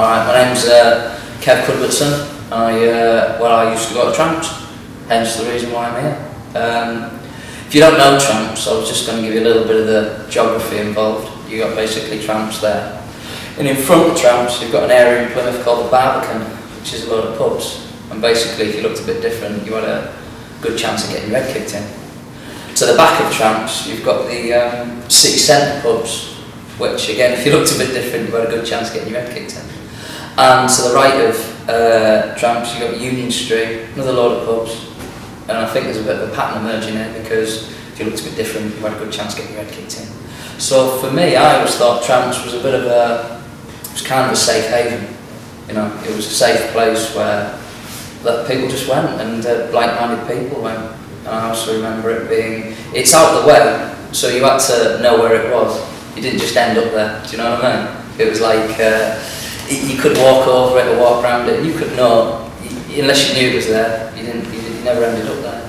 Alright, my name's Kev'S. I used to go to Tramps, hence the reason why I'm here. If you don't know Tramps, I was just going to give you a little bit of the geography involved. You've got basically Tramps there. And in front of Tramps, you've got an area in Plymouth called the Barbican, which is a load of pubs. And basically, if you looked a bit different, you had a good chance of getting your head kicked in. To the back of Tramps, you've got the city centre pubs, which again, if you looked a bit different, you had a good chance of getting your head kicked in. And to the right of Tramps, you've got Union Street, another load of pubs. And I think there's a bit of a pattern emerging here, because if you looked a bit different, you had a good chance of getting your head kicked in. So for me, I always thought Tramps was a bit of it was kind of a safe haven. You know, it was a safe place where people just went, and like-minded people went. And I also remember it being, it's out the way, so you had to know where it was. You didn't just end up there, do you know what I mean? It was like, you could walk over it or walk around it, and you could know, unless you knew it was there, you never ended up there.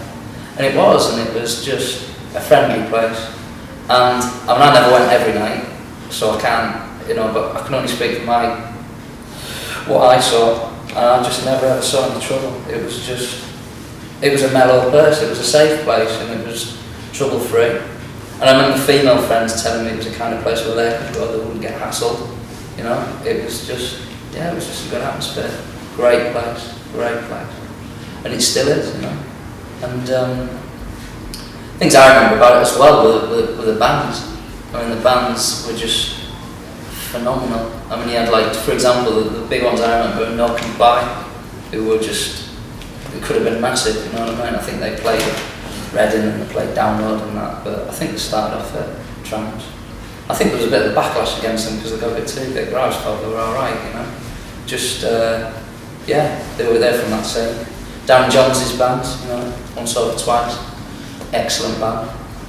And it was just a friendly place. And I never went every night, so I can't, but I can only speak for what I saw. And I just never ever saw any trouble. It was a mellow place, it was a safe place, and it was trouble-free. And I remember female friends telling me it was the kind of place where they could go, they wouldn't get hassled. It was just a good atmosphere. Great place. And it still is, And things I remember about it as well were the bands. I mean, the bands were just phenomenal. I mean, you had, like, for example, the big ones I remember were No Comply, who were just, it could have been massive, you know what I mean? I think they played Reading and they played Download and that, but I think they started off at Tramps. I think there was a bit of a backlash against them because they got a bit too big, but I always felt they were alright, Just, they were there from that scene. Darren Johns' band, Once Over Twice, excellent band,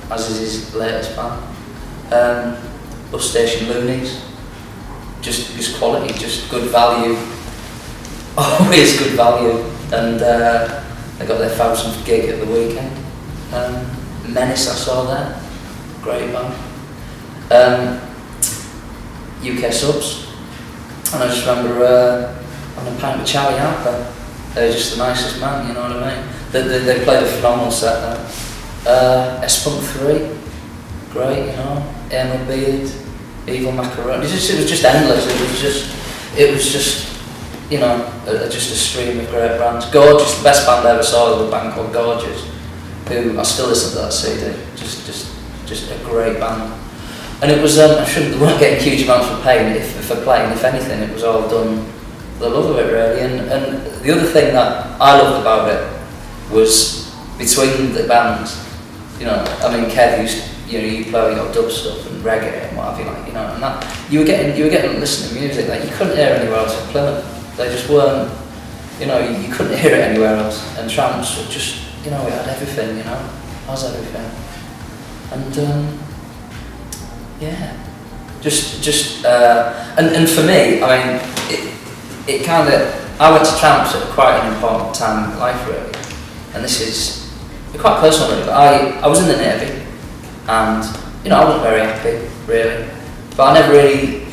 as is his latest band. Bus Station Loonies, just quality, just good value, always good value, and they got their 1,000th gig at the weekend. Menace I saw there, great band. UK Subs, and I just remember on a pint with Charlie Harper. They're just the nicest man, you know what I mean? They played a phenomenal set there. S-Punk 3, great, Emma Beard, Evil Macaroni. It was just endless. It was just just a stream of great bands. Gorgeous, the best band I ever saw was a band called Gorgeous, who I still listen to that CD. Just a great band. And it was, they weren't getting huge amounts for paying for playing. If anything, it was all done for the love of it, really. And the other thing that I loved about it was between the bands. Kev used you play your dub stuff and reggae and what have you, and that you were getting to listen to music that you couldn't hear anywhere else in Plymouth. They just weren't, you couldn't hear it anywhere else. And Tramps were just, it had everything, has everything. And and for me, it kind of, I went to Tramps at quite an important time in life, really. And this is quite personal, really, but I was in the Navy, and I wasn't very happy, really. But I never really,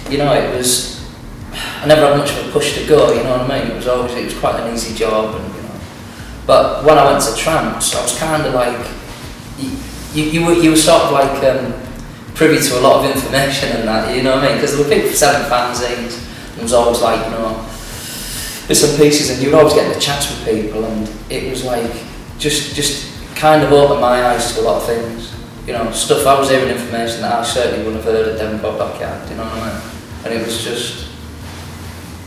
I never had much of a push to go, you know what I mean? It was quite an easy job, and But when I went to Tramps, I was kind of like, you were sort of like privy to a lot of information and that, you know what I mean? Because there were people selling fanzines, and there was always like, bits and pieces, and you were always getting to chats with people, and it was like, just kind of opened my eyes to a lot of things. Stuff I was hearing information that I certainly wouldn't have heard at Devonport Dockyard, you know what I mean? And it was just,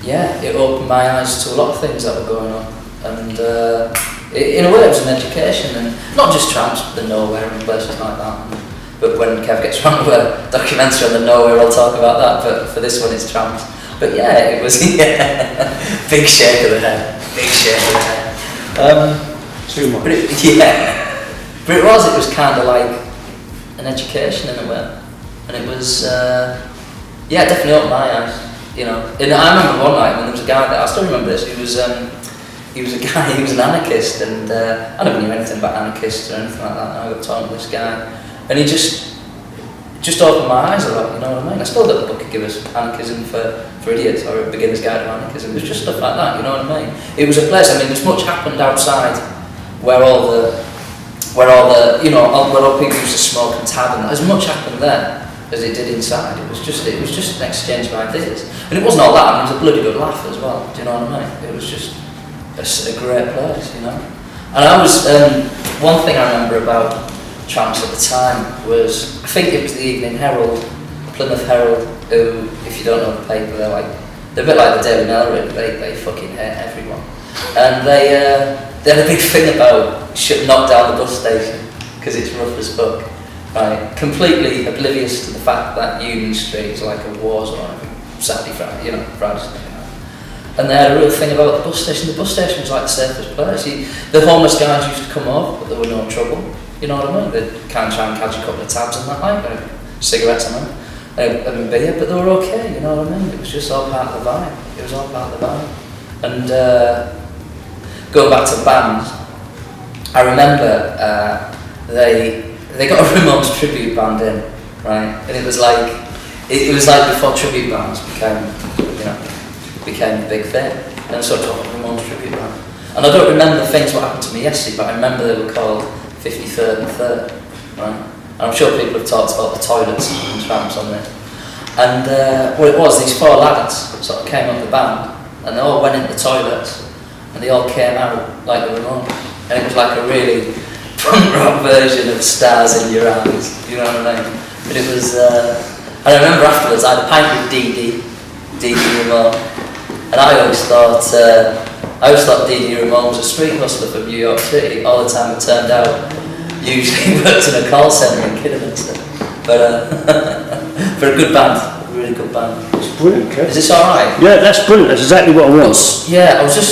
it opened my eyes to a lot of things that were going on. And in a way it was an education, and not just Tramps, but the Nowhere and places like that. But when Kev gets round to a documentary on the Nowhere, I'll talk about that, but for this one it's Tramps. But it was, big shake of the head, Too much. But it was kind of like an education in a way, and it was, definitely opened my eyes, And I remember one night when there was a guy that, I still remember this, he was an anarchist, and I never knew anything about anarchists or anything like that, and I got talking to this guy, and he just just opened my eyes a lot, you know what I mean? I still got the book of Kev'S, Anarchism for Idiots, or A Beginner's Guide to Anarchism. It was just stuff like that, you know what I mean? It was a place, I mean, there's much happened outside where all people used to smoke and tab, and as much happened there as it did inside. It was just an exchange of ideas. And it wasn't all that, I mean, it was a bloody good laugh as well, do you know what I mean? It was just a great place, you know? And I was, one thing I remember about tramps at the time was, I think it was the Evening Herald, Plymouth Herald, who, if you don't know the paper, they're a bit like the Daily Mail, really. They fucking hate everyone. And they had a big thing about knock down the bus station, because it's rough as fuck. Right, completely oblivious to the fact that Union Street is like a war zone every Saturday, Friday, you know, Friday. And they had a real thing about the bus station. The bus station was like the safest place. The homeless guys used to come over, but there were no trouble. You know what I mean? They'd kind of try and catch a couple of tabs and that, like cigarettes and that, and beer, but they were okay. You know what I mean? It was just all part of the vibe. It was all part of the vibe. And going back to bands, I remember they got a Ramones tribute band in, right? And it was like before tribute bands became a big thing. And so I got a Ramones tribute band. And I don't remember things what happened to me yesterday, but I remember they were called 53rd and 3rd, right? And I'm sure people have talked about the toilets and tramps on this. And what it was, these 4 lads sort of came up the band, and they all went into the toilets, and they all came out like the Ramones. And it was like a really punk rock version of Stars in Your Eyes, you know what I mean? But it was, and I remember afterwards I had a pint with Dee Ramone, and I always thought Dee Ramone was a street hustler from New York City. All the time it turned out, usually worked in a call centre in Kidderminster. But for a good band, a really good band. It's brilliant, Kev. Is this alright? Yeah, that's brilliant, that's exactly what I want. Yeah, I was just